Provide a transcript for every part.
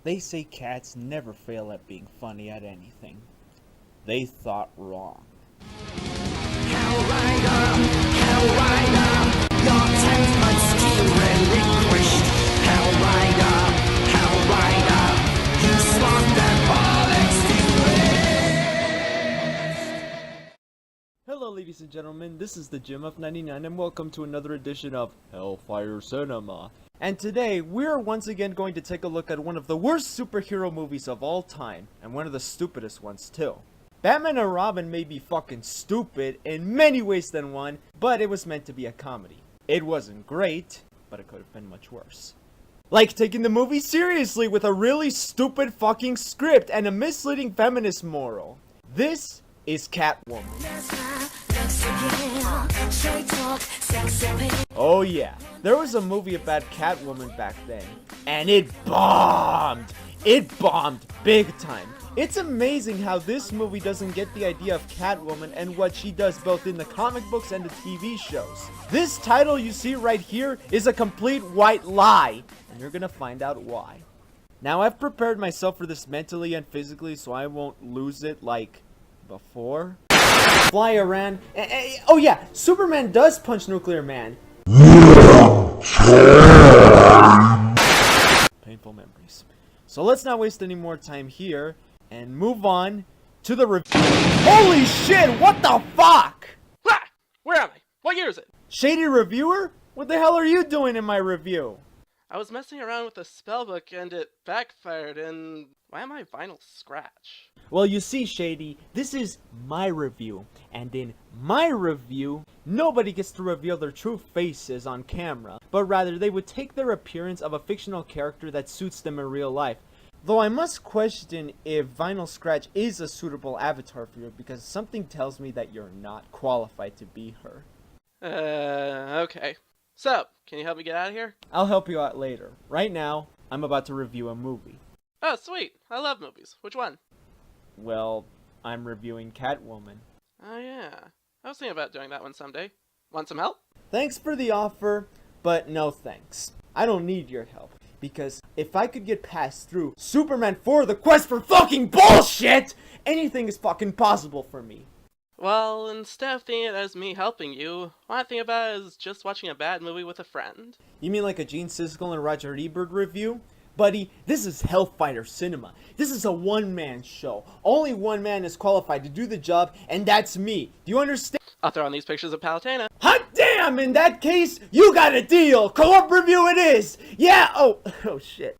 They say cats never fail at being funny at anything. They thought wrong. Hellrider, Hellrider, your temperament still relinquished. Hellrider, Hellrider, you swung them all extinguished. Hello ladies and gentlemen, this is the Gym of 99 and welcome to another edition of Hellfire Cinema. And today, we're once again going to take a look at one of the worst superhero movies of all time, and one of the stupidest ones too. Batman and Robin may be fucking stupid in many ways than one, but it was meant to be a comedy. It wasn't great, but it could have been much worse. Like taking the movie seriously with a really stupid fucking script and a misleading feminist moral. This is Catwoman. Oh yeah, there was a movie about Catwoman back then, and it bombed! It bombed big time. It's amazing how this movie doesn't get the idea of Catwoman and what she does both in the comic books and the TV shows. This title you see right here is a complete white lie, and you're gonna find out why. Now I've prepared myself for this mentally and physically so I won't lose it like before. Fly around. Oh yeah, Superman does punch Nuclear Man. Painful memories. So let's not waste any more time here and move on to the review. Holy shit, what the fuck? Ha! Where am I? What year is it? Shady reviewer? What the hell are you doing in my review? I was messing around with the spellbook and it backfired and why am I vinyl scratch? Well, you see, Shady, this is my review, and in my review, nobody gets to reveal their true faces on camera, but rather they would take their appearance of a fictional character that suits them in real life. Though I must question if Vinyl Scratch is a suitable avatar for you, because something tells me that you're not qualified to be her. Okay. So, can you help me get out of here? I'll help you out later. Right now, I'm about to review a movie. Oh, sweet. I love movies. Which one? Well, I'm reviewing Catwoman. Oh, yeah. I was thinking about doing that one someday. Want some help? Thanks for the offer, but no thanks. I don't need your help, because if I could get past through Superman 4, the quest for fucking bullshit, anything is fucking possible for me. Well, instead of thinking it as me helping you, why not think about it as just watching a bad movie with a friend? You mean like a Gene Siskel and Roger Ebert review? Buddy, this is Hellfire Cinema. This is a one-man show. Only one man is qualified to do the job, and that's me. Do you understand? I'll throw on these pictures of Palutena. Hot damn! In that case, you got a deal! Co-op review it is! Yeah! Oh shit.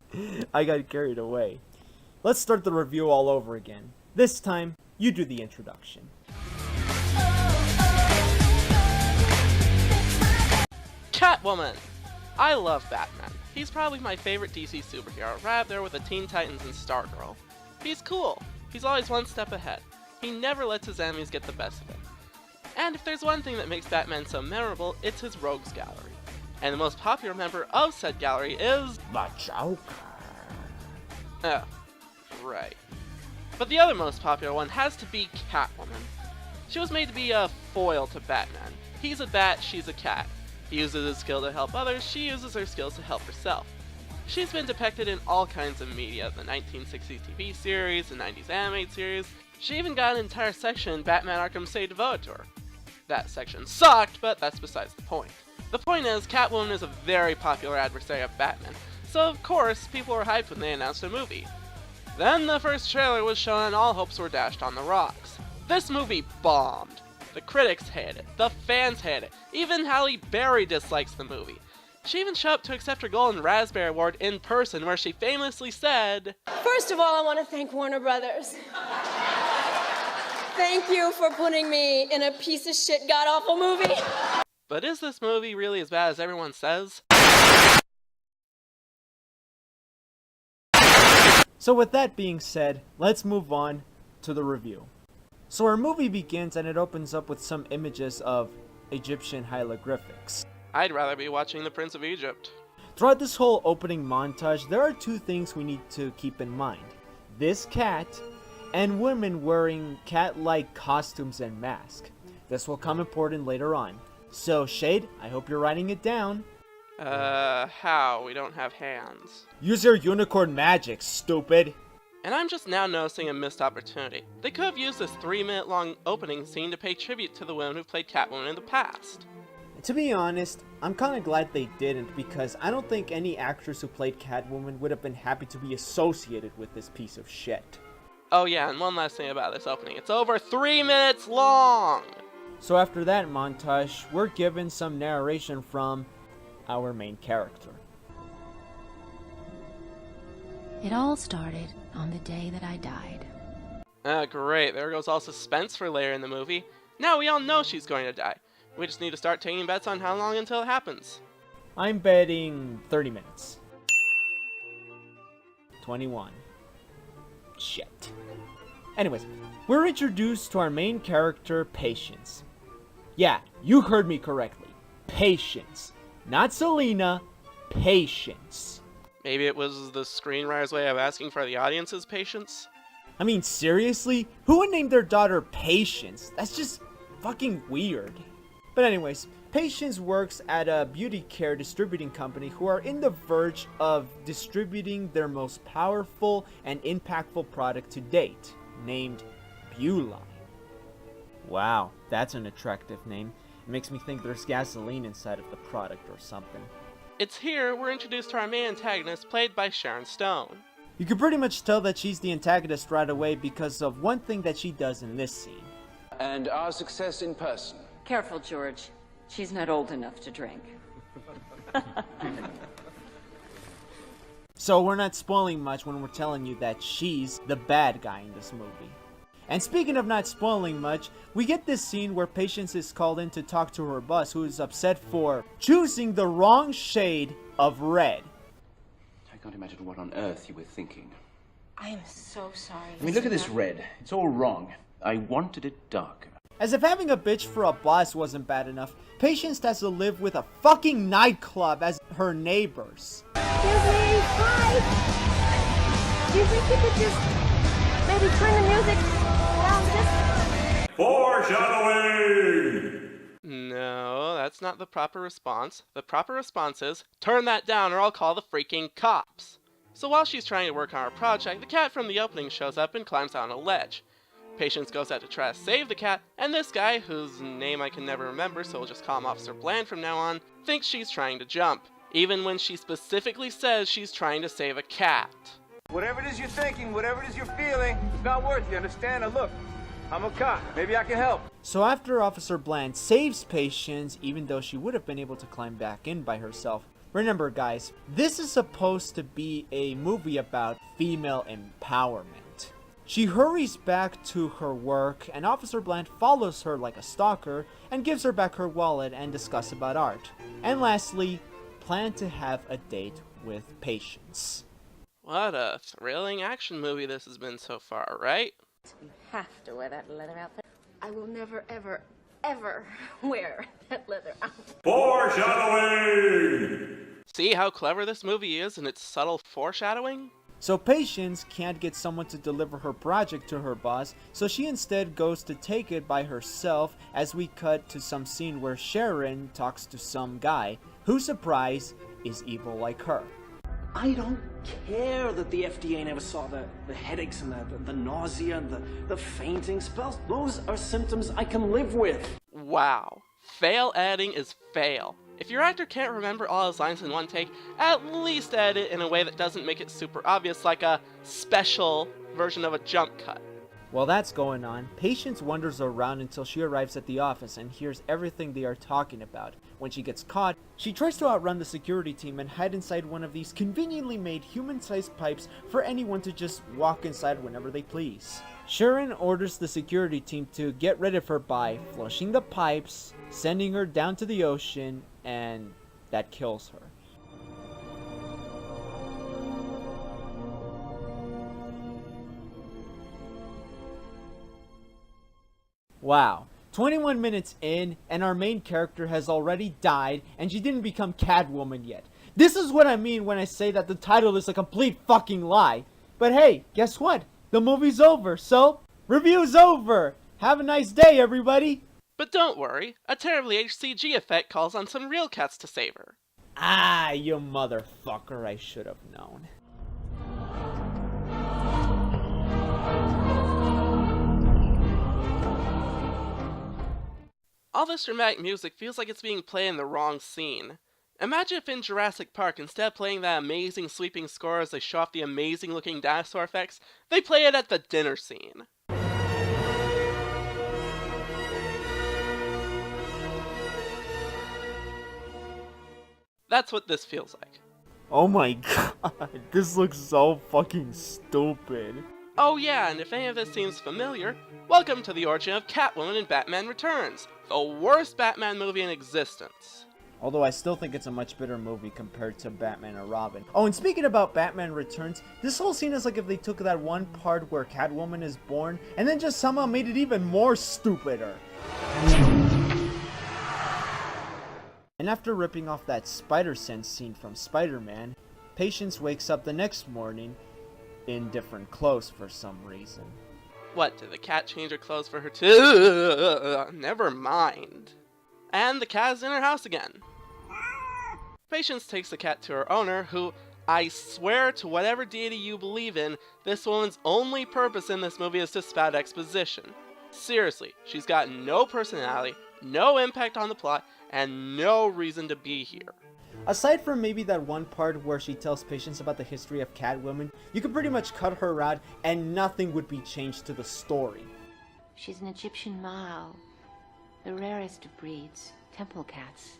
I got carried away. Let's start the review all over again. This time, you do the introduction. Catwoman! I love Batman. He's probably my favorite DC superhero, right there with the Teen Titans and Stargirl. He's cool. He's always one step ahead. He never lets his enemies get the best of him. And if there's one thing that makes Batman so memorable, it's his rogues gallery. And the most popular member of said gallery is... The Joker. Oh, right. But the other most popular one has to be Catwoman. She was made to be a foil to Batman. He's a bat, she's a cat. He uses his skill to help others, she uses her skills to help herself. She's been depicted in all kinds of media, the 1960s TV series, the 90s animated series. She even got an entire section in Batman Arkham City devoted to her. That section sucked, but that's besides the point. The point is, Catwoman is a very popular adversary of Batman, so of course, people were hyped when they announced a movie. Then the first trailer was shown and all hopes were dashed on the rocks. This movie bombed. The critics hate it, the fans hate it, even Halle Berry dislikes the movie. She even showed up to accept her Golden Raspberry Award in person, where she famously said, "First of all, I want to thank Warner Brothers. Thank you for putting me in a piece of shit god-awful movie." But is this movie really as bad as everyone says? So with that being said, let's move on to the review. So our movie begins and it opens up with some images of Egyptian hieroglyphics. I'd rather be watching The Prince of Egypt. Throughout this whole opening montage, there are two things we need to keep in mind. This cat, and women wearing cat-like costumes and masks. This will come important later on. So, Shade, I hope you're writing it down. How? We don't have hands. Use your unicorn magic, stupid. And I'm just now noticing a missed opportunity. They could have used this 3-minute long opening scene to pay tribute to the women who played Catwoman in the past. To be honest, I'm kinda glad they didn't, because I don't think any actress who played Catwoman would have been happy to be associated with this piece of shit. Oh yeah, and one last thing about this opening. It's over 3 minutes long! So after that montage, we're given some narration from our main character. It all started on the day that I died. Ah, great. There goes all suspense for later in the movie. Now we all know she's going to die. We just need to start taking bets on how long until it happens. I'm betting 30 minutes. 21. Shit. Anyways, we're introduced to our main character, Patience. Yeah, you heard me correctly. Patience. Not Selena, Patience. Maybe it was the screenwriter's way of asking for the audience's patience? I mean, seriously? Who would name their daughter Patience? That's just fucking weird. But anyways, Patience works at a beauty care distributing company who are in the verge of distributing their most powerful and impactful product to date, named Beuline. Wow, that's an attractive name. It makes me think there's gasoline inside of the product or something. It's here we're introduced to our main antagonist, played by Sharon Stone. You can pretty much tell that she's the antagonist right away because of one thing that she does in this scene. And our success in person. Careful, George. She's not old enough to drink. So we're not spoiling much when we're telling you that she's the bad guy in this movie. And speaking of not spoiling much, we get this scene where Patience is called in to talk to her boss, who is upset for choosing the wrong shade of red. I can't imagine what on earth you were thinking. I am so sorry. I mean, look at this red. It's all wrong. I wanted it darker. As if having a bitch for a boss wasn't bad enough, Patience has to live with a fucking nightclub as her neighbors. Excuse me, hi. Do you think you could just maybe turn the music down just... Foreshadowing! No, that's not the proper response. The proper response is, turn that down or I'll call the freaking cops. So while she's trying to work on her project, the cat from the opening shows up and climbs down a ledge. Patience goes out to try to save the cat, and this guy, whose name I can never remember so we'll just call him Officer Bland from now on, thinks she's trying to jump, even when she specifically says she's trying to save a cat. Whatever it is you're thinking, whatever it is you're feeling, it's not worth it, you understand? Now look, I'm a cop. Maybe I can help. So after Officer Bland saves Patience, even though she would have been able to climb back in by herself, remember guys, this is supposed to be a movie about female empowerment. She hurries back to her work, and Officer Bland follows her like a stalker and gives her back her wallet and discuss about art. And lastly, plan to have a date with Patience. What a thrilling action movie this has been so far, right? You have to wear that leather outfit. I will never, ever, ever wear that leather outfit. Foreshadowing! See how clever this movie is in its subtle foreshadowing? So Patience can't get someone to deliver her project to her boss, so she instead goes to take it by herself as we cut to some scene where Sharon talks to some guy who, surprise, is evil like her. I don't care that the FDA never saw the headaches and the nausea and the fainting spells. Those are symptoms I can live with. Wow. Fail editing is fail. If your actor can't remember all his lines in one take, at least edit it in a way that doesn't make it super obvious, like a special version of a jump cut. While that's going on, Patience wanders around until she arrives at the office and hears everything they are talking about. When she gets caught, she tries to outrun the security team and hide inside one of these conveniently made human-sized pipes for anyone to just walk inside whenever they please. Sharon orders the security team to get rid of her by flushing the pipes, sending her down to the ocean, and that kills her. Wow, 21 minutes in, and our main character has already died, and she didn't become Catwoman yet. This is what I mean when I say that the title is a complete fucking lie. But hey, guess what? The movie's over, so review's over. Have a nice day, everybody. But don't worry, a terribly HCG effect calls on some real cats to save her. Ah, you motherfucker, I should have known. All this dramatic music feels like it's being played in the wrong scene. Imagine if in Jurassic Park, instead of playing that amazing sweeping score as they show off the amazing looking dinosaur effects, they play it at the dinner scene. That's what this feels like. Oh my god, this looks so fucking stupid. Oh yeah, and if any of this seems familiar, welcome to the origin of Catwoman in Batman Returns, the worst Batman movie in existence. Although I still think it's a much better movie compared to Batman and Robin. Oh, and speaking about Batman Returns, this whole scene is like if they took that one part where Catwoman is born, and then just somehow made it even more stupider. And after ripping off that spider sense scene from Spider-Man, Patience wakes up the next morning in different clothes for some reason. What, did the cat change her clothes for her too? Never mind. And the cat is in her house again. Patience takes the cat to her owner, who, I swear to whatever deity you believe in, this woman's only purpose in this movie is to spout exposition. Seriously, she's got no personality, no impact on the plot, and no reason to be here. Aside from maybe that one part where she tells Patience about the history of Catwoman, you could pretty much cut her out and nothing would be changed to the story. She's an Egyptian Mao, the rarest of breeds, temple cats.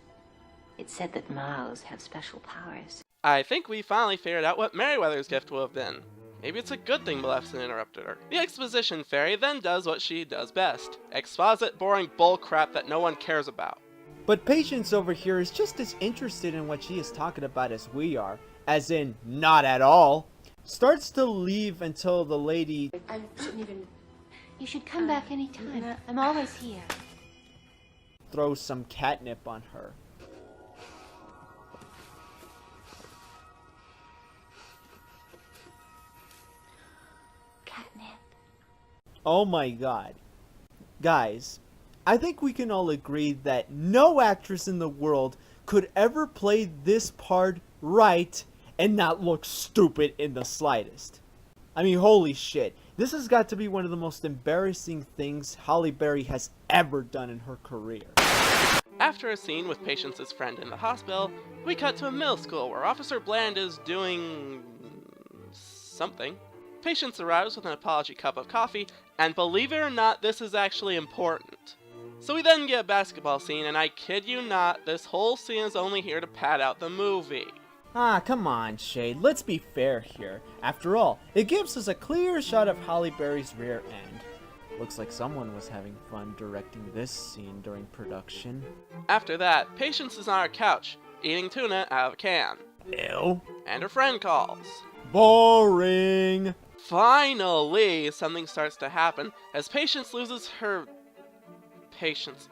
It's said that Maos have special powers. I think we finally figured out what Merryweather's gift will have been. Maybe it's a good thing Maleficent interrupted her. The exposition fairy then does what she does best. Exposit boring bullcrap that no one cares about. But Patience over here is just as interested in what she is talking about as we are. As in, not at all. Starts to leave until the lady... I shouldn't even... You should come back anytime. I'm always here. throws some catnip on her. Catnip. Oh my god. Guys, I think we can all agree that no actress in the world could ever play this part right and not look stupid in the slightest. I mean, holy shit. This has got to be one of the most embarrassing things Halle Berry has ever done in her career. After a scene with Patience's friend in the hospital, we cut to a middle school where Officer Bland is doing... something. Patience arrives with an apology cup of coffee, and believe it or not, this is actually important. So we then get a basketball scene, and I kid you not, this whole scene is only here to pad out the movie. Ah, come on, Shade. Let's be fair here. After all, it gives us a clear shot of Halle Berry's rear end. Looks like someone was having fun directing this scene during production. After that, Patience is on her couch, eating tuna out of a can. Ew. And her friend calls. Boring. Finally, something starts to happen as Patience loses her... patience.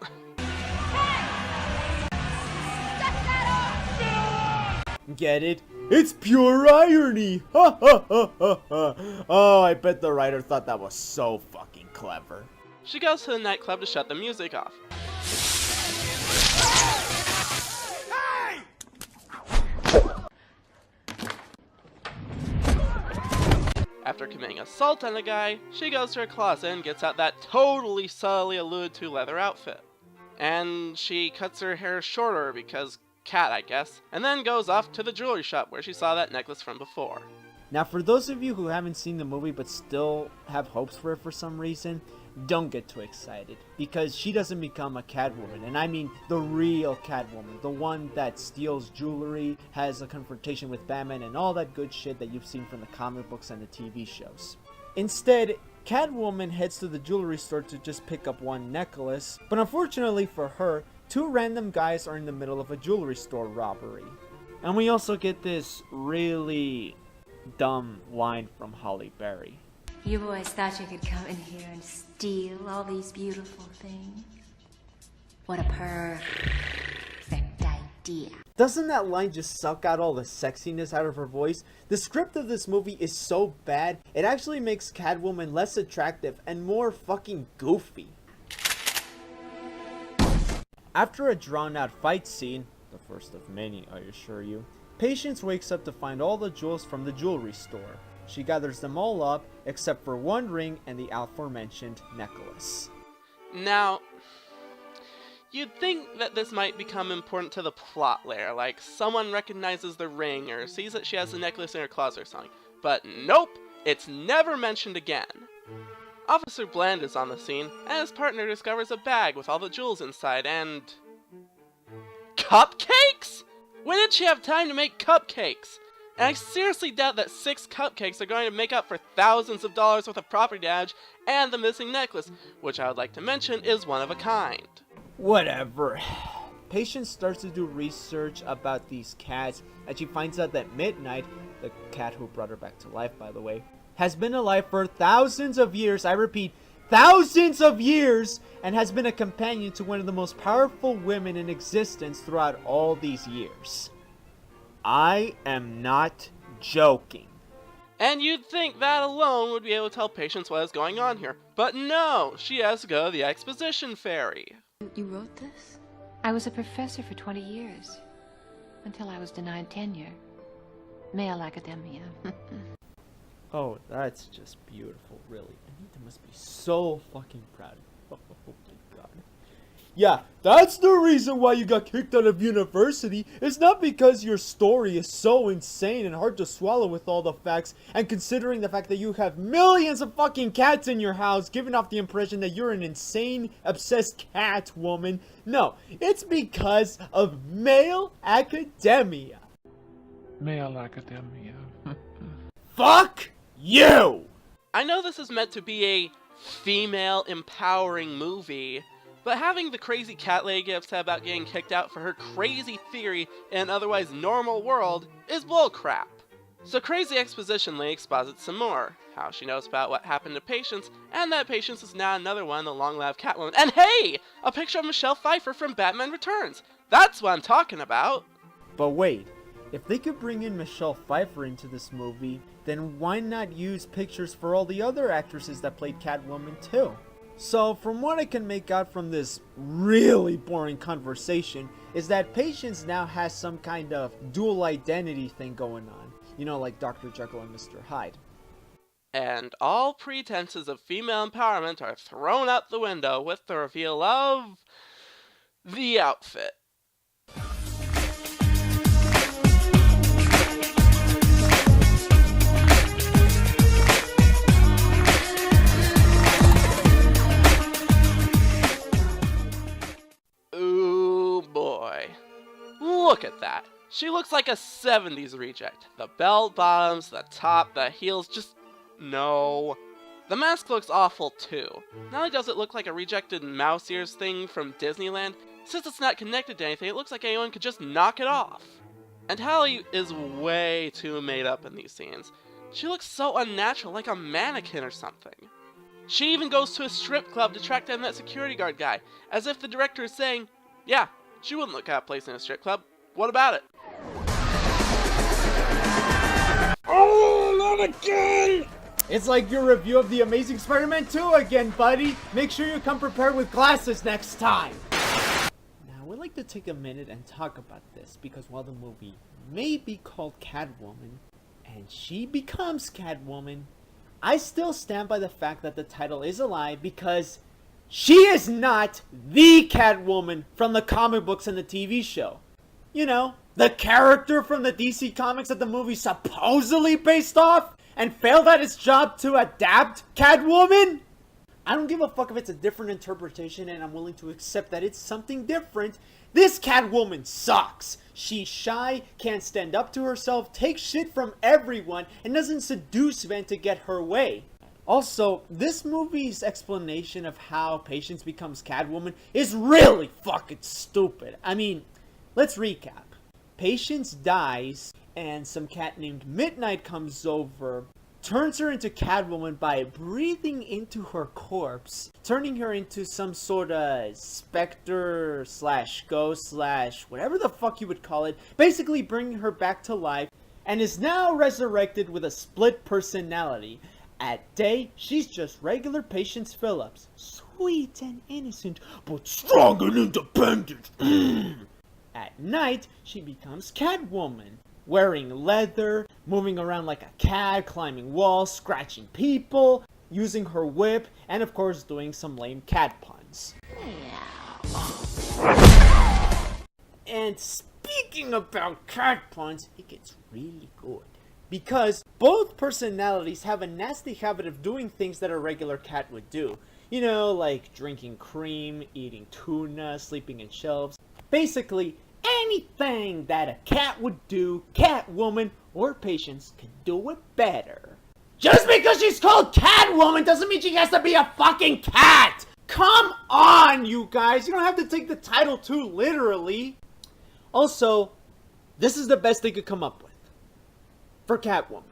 Get it? It's pure irony! Ha ha ha ha ha! Oh, I bet the writer thought that was so fucking clever. She goes to the nightclub to shut the music off. After committing assault on a guy, she goes to her closet and gets out that totally subtly alluded to leather outfit. And she cuts her hair shorter because cat, I guess, and then goes off to the jewelry shop where she saw that necklace from before. Now, for those of you who haven't seen the movie but still have hopes for it for some reason, don't get too excited, because she doesn't become a Catwoman, and I mean the real Catwoman, the one that steals jewelry, has a confrontation with Batman, and all that good shit that you've seen from the comic books and the TV shows. Instead, Catwoman heads to the jewelry store to just pick up one necklace, but unfortunately for her, two random guys are in the middle of a jewelry store robbery. And we also get this really dumb line from Halle Berry. You boys thought you could come in here and steal all these beautiful things? What a perfect idea. Doesn't that line just suck out all the sexiness out of her voice? The script of this movie is so bad, it actually makes Catwoman less attractive and more fucking goofy. After a drawn out fight scene, The first of many, I assure you. Patience wakes up to find all the jewels from the jewelry store. She gathers them all up, except for one ring and the aforementioned necklace. Now, you'd think that this might become important to the plot layer, like someone recognizes the ring or sees that she has the necklace in her closet or something. But nope, it's never mentioned again. Officer Bland is on the scene, and his partner discovers a bag with all the jewels inside and... cupcakes?! When did she have time to make cupcakes? And I seriously doubt that 6 cupcakes are going to make up for thousands of dollars worth of property damage and the missing necklace, which I would like to mention is one of a kind. Whatever. Patience starts to do research about these cats, and she finds out that Midnight, the cat who brought her back to life by the way, has been alive for thousands of years, I repeat, thousands of years, and has been a companion to one of the most powerful women in existence throughout all these years. I am not joking. And you'd think that alone would be able to tell Patience what is going on here. But no, she has to go to the exposition fairy. You wrote this? I was a professor for 20 years. Until I was denied tenure. Male academia. Oh, that's just beautiful, really. Anita must be so fucking proud. Oh my god. Yeah, that's the reason why you got kicked out of university. It's not because your story is so insane and hard to swallow with all the facts, and considering the fact that you have millions of fucking cats in your house, giving off the impression that you're an insane, obsessed Catwoman. No, it's because of male academia. Male academia. Fuck you! I know this is meant to be a female empowering movie, but having the crazy cat lady get upset about getting kicked out for her crazy theory in an otherwise normal world is bullcrap. So Crazy Exposition Lady exposits some more, how she knows about what happened to Patience, and that Patience is now another one in the long-lived Catwoman. And hey! A picture of Michelle Pfeiffer from Batman Returns! That's what I'm talking about! But wait, if they could bring in Michelle Pfeiffer into this movie, then why not use pictures for all the other actresses that played Catwoman too? So from what I can make out from this really boring conversation is that Patience now has some kind of dual identity thing going on. You know, like Dr. Jekyll and Mr. Hyde. And all pretenses of female empowerment are thrown out the window with the reveal of... the outfit. Ooh boy. Look at that. She looks like a 70s reject. The belt bottoms, the top, the heels, just... no. The mask looks awful too. Not only does it look like a rejected mouse ears thing from Disneyland, since it's not connected to anything, it looks like anyone could just knock it off. And Hallie is way too made up in these scenes. She looks so unnatural, like a mannequin or something. She even goes to a strip club to track down that security guard guy, as if the director is saying, yeah, she wouldn't look out of place in a strip club. What about it? Oh, not again! It's like your review of The Amazing Spider-Man 2 again, buddy. Make sure you come prepared with glasses next time. Now, I would like to take a minute and talk about this, because while the movie may be called Catwoman, and she becomes Catwoman, I still stand by the fact that the title is a lie, because she is not the Catwoman from the comic books and the TV show. You know, the character from the DC comics that the movie supposedly based off and failed at its job to adapt Catwoman? I don't give a fuck if it's a different interpretation, and I'm willing to accept that it's something different. This Catwoman sucks. She's shy, can't stand up to herself, takes shit from everyone, and doesn't seduce men to get her way. Also, this movie's explanation of how Patience becomes Catwoman is really fucking stupid. I mean, let's recap. Patience dies, and some cat named Midnight comes over, turns her into Catwoman by breathing into her corpse, turning her into some sort of specter slash ghost slash whatever the fuck you would call it, basically bringing her back to life, and is now resurrected with a split personality. At day, she's just regular Patience Phillips, sweet and innocent, but strong and independent. at night, she becomes Catwoman, wearing leather, moving around like a cat, climbing walls, scratching people, using her whip, and of course doing some lame cat puns. And speaking about cat puns, it gets really good. Because both personalities have a nasty habit of doing things that a regular cat would do. You know, like drinking cream, eating tuna, sleeping in shelves. Basically, anything that a cat would do, Catwoman or Patience can do it better. Just because she's called Catwoman doesn't mean she has to be a fucking cat! Come on, you guys! You don't have to take the title too literally. Also, this is the best they could come up with for Catwoman.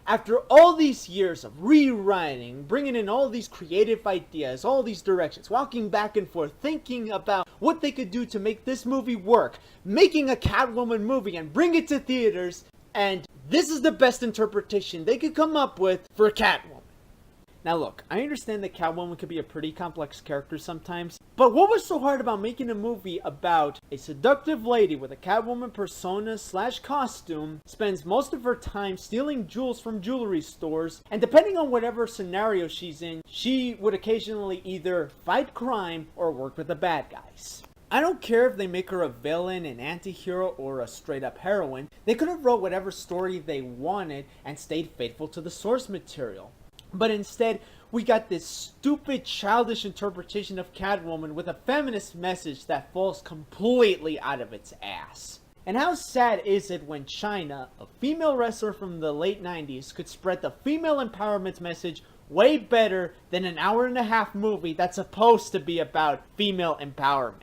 After all these years of rewriting, bringing in all these creative ideas, all these directions, walking back and forth, thinking about what they could do to make this movie work, making a Catwoman movie and bring it to theaters, and this is the best interpretation they could come up with for Catwoman. Now look, I understand that Catwoman could be a pretty complex character sometimes, but what was so hard about making a movie about a seductive lady with a Catwoman persona / costume, spends most of her time stealing jewels from jewelry stores, and depending on whatever scenario she's in, she would occasionally either fight crime or work with the bad guys. I don't care if they make her a villain, an anti-hero, or a straight-up heroine. They could have wrote whatever story they wanted and stayed faithful to the source material. But instead, we got this stupid, childish interpretation of Catwoman with a feminist message that falls completely out of its ass. And how sad is it when Chyna, a female wrestler from the late 90s, could spread the female empowerment message way better than an hour-and-a-half movie that's supposed to be about female empowerment.